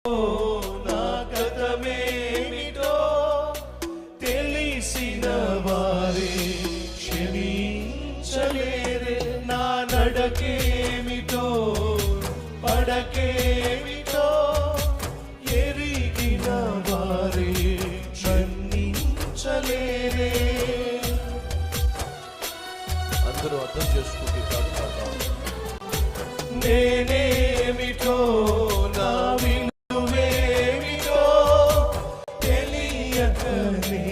నా గతమేమిటో తెలిసిన వారే క్షమించలేరే, నా నడకేమిటో పడకేమిటో ఎరిగిన వారే క్షమించలేరే. అందరూ అర్థం చేసుకుంటే నేనేమిటో నా విలువేమిటో తెలియకనే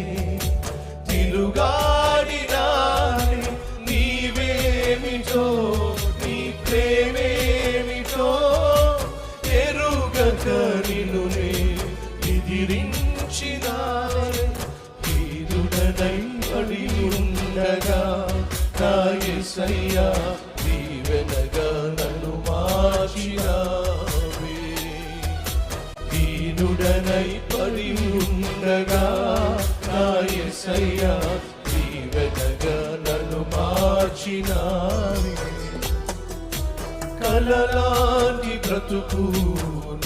తిరుగాడినానే, నీవేమిటో నీ ప్రేమేమిటో ఎరుగక నిన్నునే ఎదిరించినానే. హీనుడనై పడి ఉండగా నా యేసయ్యా దీవెనగా నన్ను మార్చినావే. దీనుడనై పడి ఉండగా నా యేసయ్యా దీవెనగా నన్ను మార్చినావే. కలలాంటి బ్రతుకు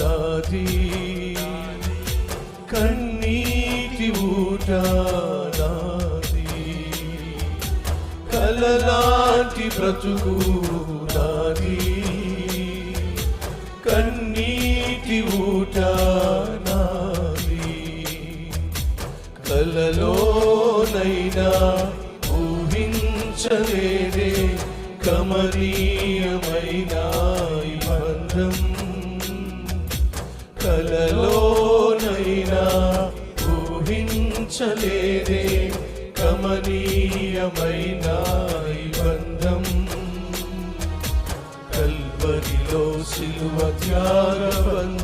నాది, కన్నీటి ఊట నాది. కలలాంటి బ్రతుకు నాది, కన్నీటి ఊట నాది. కలలోనైనా ఊహించలేదే కమనీయమైన ఈ బంధం. కలలోనైనా ఊహించలేదే కమనీయమైన ఈ బంధం. కల్వరిలో సిలువ త్యాగ బంధం